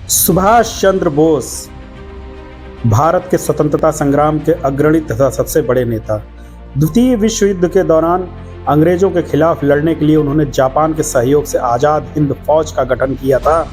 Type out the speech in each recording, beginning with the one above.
सुभाष चंद्र बोस भारत के स्वतंत्रता संग्राम के अग्रणी तथा सबसे बड़े नेता। द्वितीय विश्व युद्ध के दौरान अंग्रेजों के खिलाफ लड़ने के लिए उन्होंने जापान के सहयोग से आजाद हिंद फौज का गठन किया था।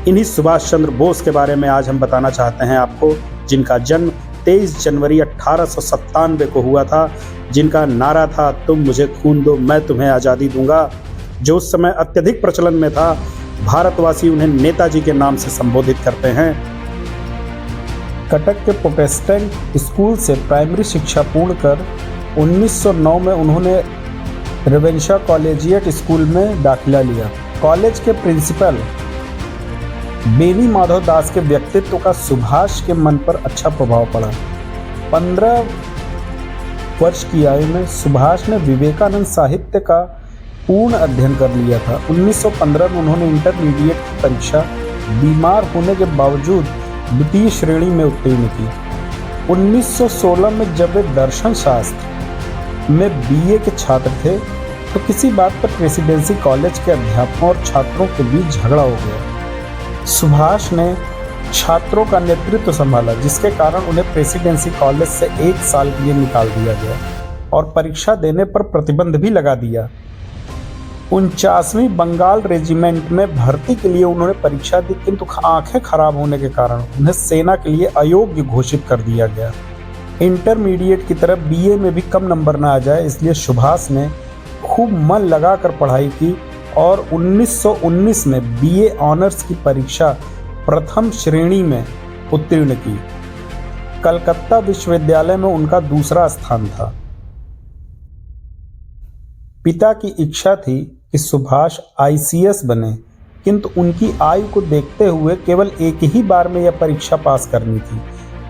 इन्हीं सुभाष चंद्र बोस के बारे में आज हम बताना चाहते हैं आपको, जिनका जन्म 23 जनवरी 1897 को हुआ था, जिनका नारा था तुम मुझे खून दो मैं तुम्हें आज़ादी दूंगा, जो उस समय अत्यधिक प्रचलन में था। भारतवासी उन्हें नेताजी के नाम से संबोधित करते हैं। कटक के प्रोटेस्टेंट स्कूल से प्राइमरी शिक्षा पूर्ण कर 1909 में उन्होंने रेवेन्शा कॉलेजिएट स्कूल में दाखिला लिया। कॉलेज के प्रिंसिपल बेनी माधव दास के व्यक्तित्व का सुभाष के मन पर अच्छा प्रभाव पड़ा। 15 वर्ष की आयु में सुभाष ने विवेकानंद साहित्य का पूर्ण अध्ययन कर लिया था। 1915 में उन्होंने इंटरमीडिएट की परीक्षा बीमार होने के बावजूद द्वितीय श्रेणी में उत्तीर्ण की। 1916 में जब वे दर्शन शास्त्र में बीए के छात्र थे तो किसी बात पर प्रेसिडेंसी कॉलेज के अध्यापकों और छात्रों के बीच झगड़ा हो गया। सुभाष ने छात्रों का नेतृत्व संभाला, जिसके कारण उन्हें प्रेसिडेंसी कॉलेज से 1 साल के लिए निकाल दिया गया और परीक्षा देने पर प्रतिबंध भी लगा दिया। 49वीं बंगाल रेजिमेंट में भर्ती के लिए उन्होंने परीक्षा दी, किंतु आंखें खराब होने के कारण उन्हें सेना के लिए अयोग्य घोषित कर दिया गया। इंटरमीडिएट की तरह बीए में भी कम नंबर न आ जाए, इसलिए सुभाष ने खूब मन लगाकर पढ़ाई की और 1919 में बीए ऑनर्स की परीक्षा प्रथम श्रेणी में उत्तीर्ण की। कलकत्ता विश्वविद्यालय में उनका दूसरा स्थान था। पिता की इच्छा थी कि सुभाष आईसीएस बने, किंतु उनकी आयु को देखते हुए केवल एक ही बार में यह परीक्षा पास करनी थी।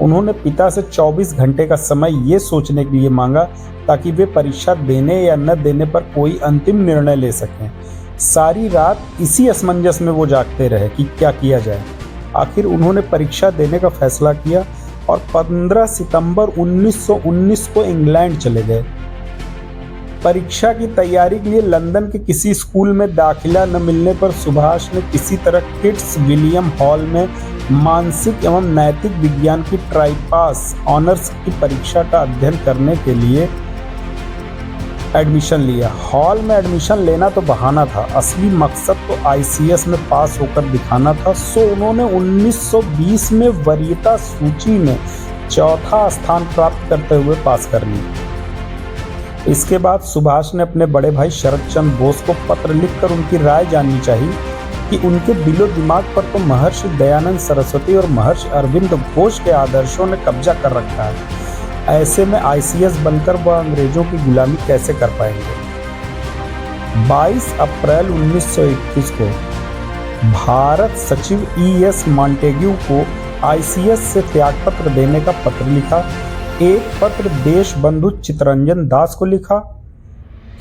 उन्होंने पिता से 24 घंटे का समय ये सोचने के लिए मांगा ताकि वे परीक्षा देने या न देने पर कोई अंतिम निर्णय ले सकें। सारी रात इसी असमंजस में वो जागते रहे कि क्या किया जाए। आखिर उन्होंने परीक्षा देने का फैसला किया और 15 सितंबर 1919 को इंग्लैंड चले गए। परीक्षा की तैयारी के लिए लंदन के किसी स्कूल में दाखिला न मिलने पर सुभाष ने किसी तरह किट्स विलियम हॉल में मानसिक एवं नैतिक विज्ञान की ट्राइपास ऑनर्स की परीक्षा का अध्ययन करने के लिए एडमिशन लिया। हॉल में एडमिशन लेना तो बहाना था, असली मकसद तो आईसीएस में पास होकर दिखाना था। सो उन्होंने 1920 में वरीयता सूची में 4था स्थान प्राप्त करते हुए पास कर लिया। इसके बाद सुभाष ने अपने बड़े भाई शरद चंद्र बोस को पत्र लिखकर उनकी राय जाननी चाहिए कि उनके दिलो दिमाग पर तो महर्षि दयानंद सरस्वती और महर्षि अरविंद घोष के आदर्शों ने कब्जा कर रखा है। ऐसे में आईसीएस बनकर वह अंग्रेजों की गुलामी कैसे कर पाएंगे। 22 अप्रैल 1921 को भारत सचिव ईएस मॉन्टेग्यू को आईसीएस से त्यागपत्र देने का पत्र लिखा। एक पत्र देश बंधु चित्तरंजन दास को लिखा,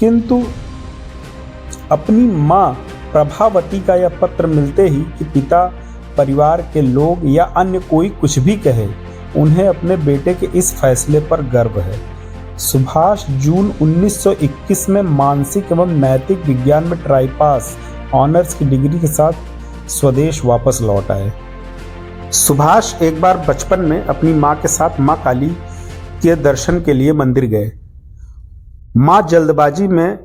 किंतु अपनी मां प्रभावती का यह पत्र मिलते ही कि पिता, परिवार के लोग या अन्य कोई कुछ भी कहे, उन्हें अपने बेटे के इस फैसले पर गर्व है। सुभाष जून 1921 में मानसिक एवं नैतिक विज्ञान में ट्राइपास ऑनर्स की डिग्री के साथ स्वदेश वापस लौट आए। सुभाष एक बार बचपन में अपनी मां के साथ मां काली के दर्शन के लिए मंदिर गए। मां जल्दबाजी में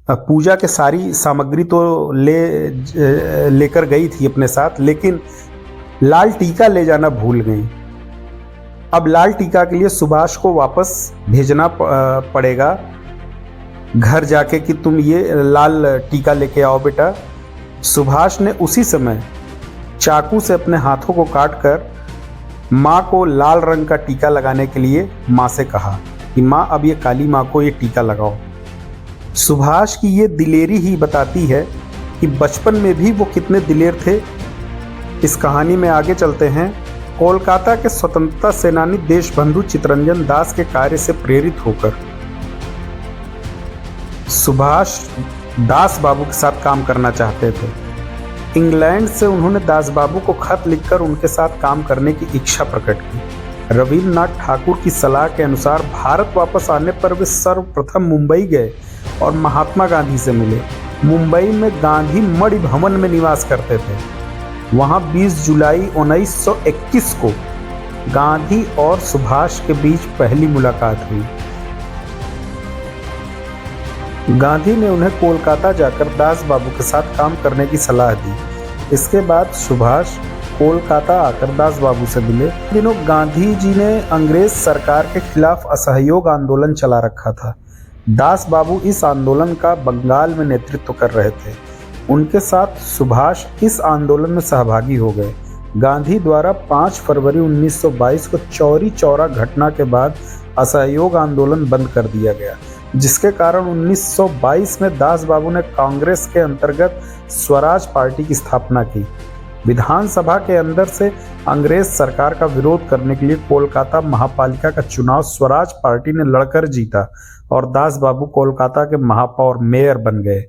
पूजा के सारी सामग्री तो लेकर गई थी अपने साथ, लेकिन लाल टीका ले जाना भूल गई। अब लाल टीका के लिए सुभाष को वापस भेजना पड़ेगा घर जाके कि तुम ये लाल टीका लेके आओ बेटा। सुभाष ने उसी समय चाकू से अपने हाथों को काटकर माँ को लाल रंग का टीका लगाने के लिए माँ से कहा कि माँ अब ये काली माँ को ये टीका लगाओ। सुभाष की ये दिलेरी ही बताती है कि बचपन में भी वो कितने दिलेर थे। इस कहानी में आगे चलते हैं। कोलकाता के स्वतंत्रता सेनानी देशबंधु चित्तरंजन दास के कार्य से प्रेरित होकर सुभाष दास बाबू के साथ काम करना चाहते थे। इंग्लैंड से उन्होंने दास बाबू को खत लिखकर उनके साथ काम करने की इच्छा प्रकट की। रविन्द्रनाथ ठाकुर की सलाह के अनुसार भारत वापस आने पर वे सर्वप्रथम मुंबई गए और महात्मा गांधी से मिले। मुंबई में गांधी मणि भवन में निवास करते थे। वहां 20 जुलाई 1921 को गांधी और सुभाष के बीच पहली मुलाकात हुई। गांधी ने उन्हें कोलकाता जाकर दास बाबू के साथ काम करने की सलाह दी। इसके बाद सुभाष कोलकाता आकर दास बाबू से मिले। इन दिनों गांधी जी ने अंग्रेज सरकार के खिलाफ असहयोग आंदोलन चला रखा था। दास बाबू इस आंदोलन का बंगाल में नेतृत्व कर रहे थे। उनके साथ सुभाष इस आंदोलन में सहभागी हो गए। गांधी द्वारा 5 फरवरी 1922 को चौरी चौरा घटना के बाद असहयोग आंदोलन बंद कर दिया गया, जिसके कारण 1922 में दास बाबू ने कांग्रेस के अंतर्गत स्वराज पार्टी की स्थापना की। विधानसभा के अंदर से अंग्रेज सरकार का विरोध करने के लिए कोलकाता महापालिका का चुनाव स्वराज पार्टी ने लड़कर जीता और दास बाबू कोलकाता के महापौर मेयर बन गए।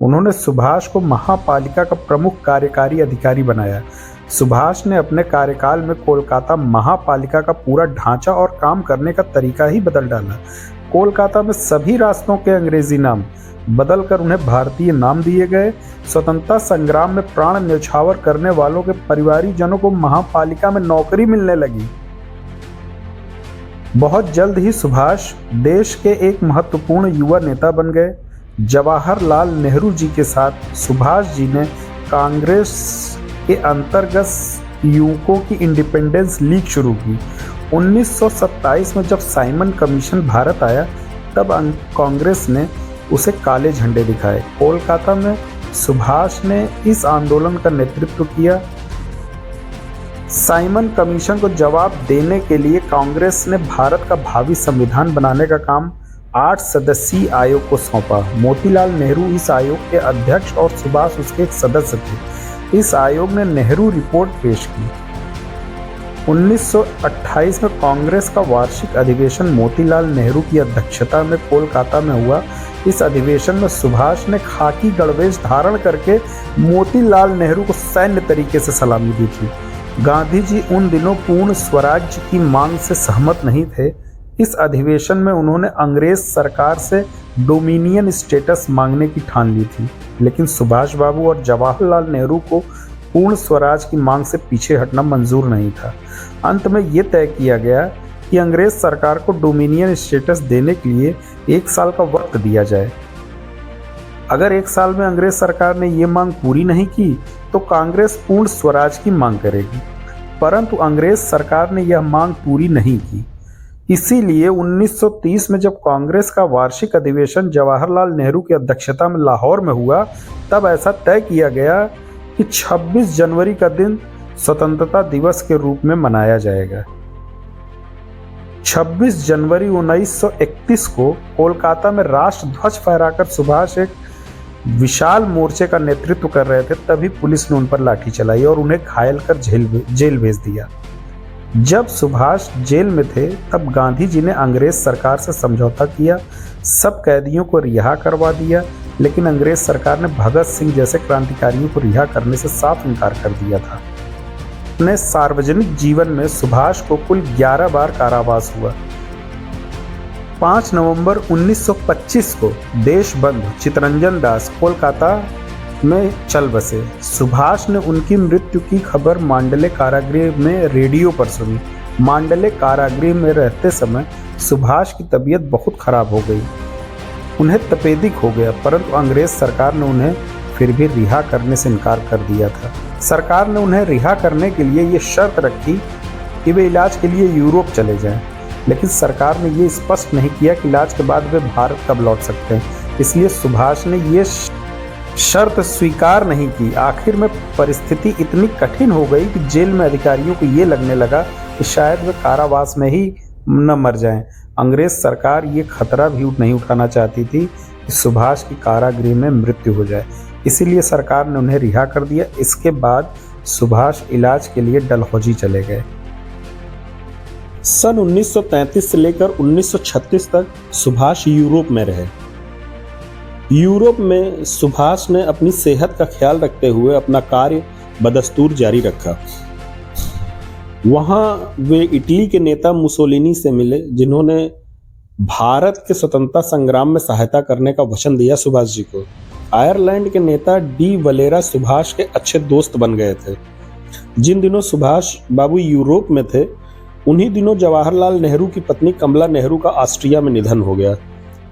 उन्होंने सुभाष को महापालिका का प्रमुख कार्यकारी अधिकारी बनाया। सुभाष ने अपने कार्यकाल में कोलकाता महापालिका का पूरा ढांचा और काम करने का तरीका ही बदल डाला। कोलकाता में सभी रास्तों के अंग्रेजी नाम बदलकर उन्हें भारतीय नाम दिए गए। स्वतंत्रता संग्राम में प्राण न्यौछावर करने वालों के परिवारीजनों को महापालिका में नौकरी मिलने लगी। बहुत जल्द ही सुभाष देश के एक महत्वपूर्ण युवा नेता बन गए। जवाहरलाल नेहरू जी के साथ सुभाष जी ने कांग्रेस के अंतर्गत युवकों की इंडिपेंडेंस लीग शुरू की। 1927 में जब साइमन कमीशन भारत आया तब कांग्रेस ने उसे काले झंडे दिखाए। कोलकाता में सुभाष ने इस आंदोलन का नेतृत्व किया। साइमन कमीशन को जवाब देने के लिए कांग्रेस ने भारत का भावी संविधान बनाने का काम 8 सदस्यीय आयोग को सौंपा। मोतीलाल नेहरू इस आयोग के अध्यक्ष और सुभाष उसके एक सदस्य थे। इस आयोग ने नेहरू रिपोर्ट पेश की। 1928 में कांग्रेस का वार्षिक अधिवेशन मोतीलाल नेहरू की अध्यक्षता में कोलकाता में हुआ। इस अधिवेशन में सुभाष ने खाकी गणवेश धारण करके मोतीलाल नेहरू को सैन्य तरीके से सलामी दी थी। गांधी जी उन दिनों पूर्ण स्वराज्य की मांग से सहमत नहीं थे। इस अधिवेशन में उन्होंने अंग्रेज सरकार से डोमिनियन स्टेटस मांगने की ठान ली थी, लेकिन सुभाष बाबू और जवाहरलाल नेहरू को पूर्ण स्वराज की मांग से पीछे हटना मंजूर नहीं था। अंत में ये तय किया गया कि अंग्रेज सरकार को डोमिनियन स्टेटस देने के लिए 1 साल का वक्त दिया जाए। अगर 1 साल में अंग्रेज सरकार ने ये मांग पूरी नहीं की तो कांग्रेस पूर्ण स्वराज की मांग करेगी, परंतु अंग्रेज सरकार ने यह मांग पूरी नहीं की। इसीलिए 1930 में जब कांग्रेस का वार्षिक अधिवेशन जवाहरलाल नेहरू की अध्यक्षता में लाहौर में हुआ, तब ऐसा तय किया गया कि 26 जनवरी का दिन स्वतंत्रता दिवस के रूप में मनाया जाएगा। 26 जनवरी 1931 को कोलकाता में राष्ट्र ध्वज फहराकर सुभाष एक विशाल मोर्चे का नेतृत्व कर रहे थे। तभी पुलिस ने उन पर लाठी चलाई और उन्हें घायल कर जेल भेज दिया। जब सुभाष जेल में थे तब गांधी जी ने अंग्रेज सरकार से समझौता किया, सब कैदियों को रिहा करवा दिया, लेकिन अंग्रेज सरकार ने भगत सिंह जैसे क्रांतिकारियों को रिहा करने से साफ इनकार कर दिया था। अपने सार्वजनिक जीवन में सुभाष को कुल 11 बार कारावास हुआ। 5 नवंबर 1925 को देशबंधु चित्तरंजन दास कोलकाता में चल बसे। सुभाष ने उनकी मृत्यु की खबर मांडले कारागृह में रेडियो पर सुनी। मांडले कारागृह में रहते समय सुभाष की तबीयत बहुत खराब हो गई, उन्हें तपेदिक हो गया, परंतु अंग्रेज सरकार ने उन्हें फिर भी रिहा करने से इनकार कर दिया था। सरकार ने उन्हें रिहा करने के लिए ये शर्त रखी कि वे इलाज के लिए यूरोप चले जाएं, लेकिन सरकार ने ये स्पष्ट नहीं किया कि इलाज के बाद वे भारत कब लौट सकते हैं। इसलिए सुभाष ने ये शर्त स्वीकार नहीं की। आखिर में परिस्थिति इतनी कठिन हो गई कि जेल में अधिकारियों को ये लगने लगा कि शायद वे कारावास में ही न मर जाएं। अंग्रेज सरकार ये खतरा भी नहीं उठाना चाहती थी कि सुभाष की कारागृह में मृत्यु हो जाए, इसीलिए सरकार ने उन्हें रिहा कर दिया। इसके बाद सुभाष इलाज के लिए डलहौजी चले गए। सन 1933 से लेकर 1936 तक सुभाष यूरोप में रहे। यूरोप में सुभाष ने अपनी सेहत का ख्याल रखते हुए अपना कार्य बदस्तूर जारी रखा। वहां वे इटली के नेता मुसोलिनी से मिले, जिन्होंने भारत के स्वतंत्रता संग्राम में सहायता करने का वचन दिया सुभाष जी को। आयरलैंड के नेता डी वलेरा सुभाष के अच्छे दोस्त बन गए थे। जिन दिनों सुभाष बाबू यूरोप में थे, उन्हीं दिनों जवाहरलाल नेहरू की पत्नी कमला नेहरू का ऑस्ट्रिया में निधन हो गया।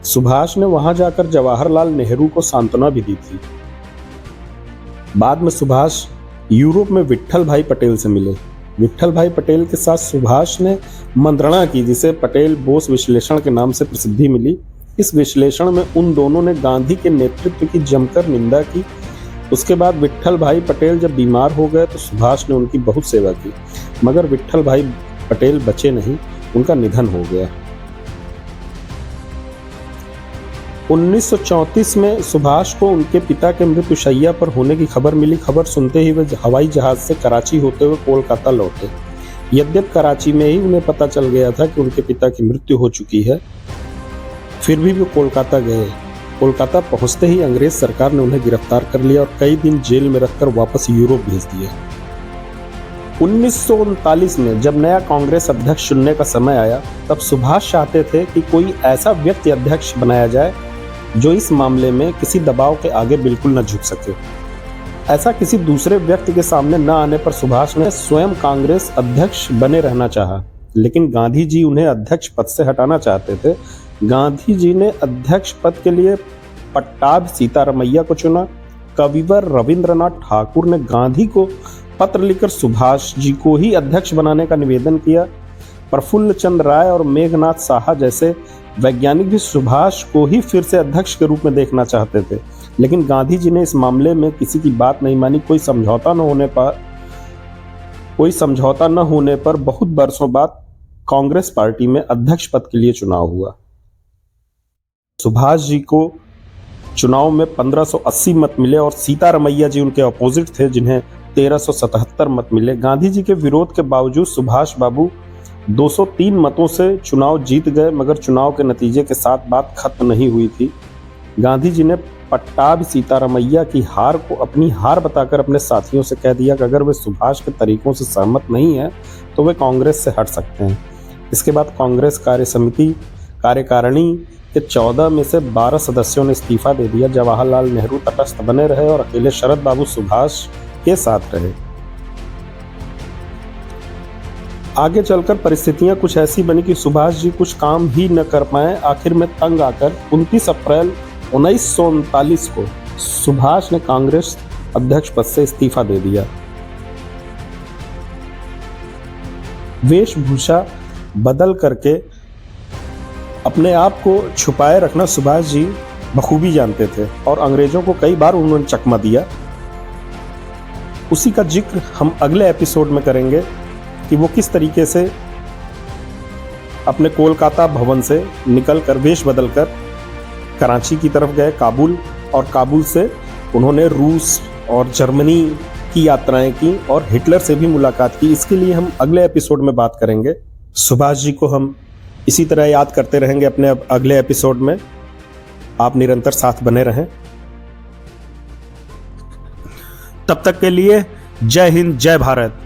सुभाष ने वहां जाकर जवाहरलाल नेहरू को सांत्वना भी दी थी। बाद में सुभाष यूरोप में विट्ठल भाई पटेल से मिले। विट्ठल भाई पटेल के साथ सुभाष ने मंत्रणा की, जिसे पटेल बोस विश्लेषण के नाम से प्रसिद्धि मिली। इस विश्लेषण में उन दोनों ने गांधी के नेतृत्व की जमकर निंदा की। उसके बाद विट्ठल भाई पटेल जब बीमार हो गए तो सुभाष ने उनकी बहुत सेवा की, मगर विट्ठल भाई पटेल बचे नहीं, उनका निधन हो गया। 1934 में सुभाष को उनके पिता के मृत्युशैया पर होने की खबर मिली। खबर सुनते ही वे हवाई जहाज से कराची होते हुए कोलकाता लौटे। यद्यपि कराची में ही उन्हें पता चल गया था कि उनके पिता की मृत्यु हो चुकी है, फिर भी वे कोलकाता गए। कोलकाता पहुंचते ही अंग्रेज सरकार ने उन्हें गिरफ्तार कर लिया और कई दिन जेल में रखकर वापस यूरोप भेज दिया। 1939 में जब नया कांग्रेस अध्यक्ष चुनने का समय आया, तब सुभाष चाहते थे कि कोई ऐसा व्यक्ति अध्यक्ष बनाया जाए जो इस मामले में किसी दबाव के आगे बिल्कुल न झुक सके। ऐसा किसी दूसरे व्यक्ति के सामने न आने पर सुभाष ने स्वयं कांग्रेस अध्यक्ष बने रहना चाहा, लेकिन गांधी जी उन्हें अध्यक्ष पद से हटाना चाहते थे। गांधी जी ने अध्यक्ष पद के लिए पट्टाभ सीतारमैया को चुना। कविवर रविंद्रनाथ ठाकुर ने गांधी को पत्र लिखकर सुभाष जी को ही अध्यक्ष बनाने का निवेदन किया। प्रफुल्ल चंद्र राय और मेघनाथ साहा जैसे वैज्ञानिक भी सुभाष को ही फिर से अध्यक्ष के रूप में देखना चाहते थे, लेकिन गांधी जी ने इस मामले में किसी की बात नहीं मानी। कोई समझौता न होने पर बहुत बरसों बाद कांग्रेस पार्टी में अध्यक्ष पद के लिए चुनाव हुआ। सुभाष जी को चुनाव में 1580 मत मिले और सीतारमैया जी उनके अपोजिट थे, जिन्हें 1377 मत मिले। गांधी जी के विरोध के बावजूद सुभाष बाबू 203 मतों से चुनाव जीत गए, मगर चुनाव के नतीजे के साथ बात खत्म नहीं हुई थी। गांधी जी ने पट्टाभ सीतारमैया की हार को अपनी हार बताकर अपने साथियों से कह दिया कि अगर वे सुभाष के तरीकों से सहमत नहीं है तो वे कांग्रेस से हट सकते हैं। इसके बाद कांग्रेस कार्यकारिणी के 14 में से 12 सदस्यों ने इस्तीफा दे दिया। जवाहरलाल नेहरू तटस्थ बने रहे और अकेले शरद बाबू सुभाष के साथ रहे। आगे चलकर परिस्थितियां कुछ ऐसी बनी कि सुभाष जी कुछ काम ही न कर पाए। आखिर में तंग आकर 29 अप्रैल 1939 को सुभाष ने कांग्रेस अध्यक्ष पद से इस्तीफा दे दिया। वेशभूषा बदल करके अपने आप को छुपाए रखना सुभाष जी बखूबी जानते थे और अंग्रेजों को कई बार उन्होंने चकमा दिया। उसी का जिक्र हम अगले एपिसोड में करेंगे कि वो किस तरीके से अपने कोलकाता भवन से निकलकर वेश बदलकर कराची की तरफ गए, काबुल, और काबुल से उन्होंने रूस और जर्मनी की यात्राएं की और हिटलर से भी मुलाकात की। इसके लिए हम अगले एपिसोड में बात करेंगे। सुभाष जी को हम इसी तरह याद करते रहेंगे अपने अगले एपिसोड में। आप निरंतर साथ बने रहें। तब तक के लिए जय हिंद, जय भारत।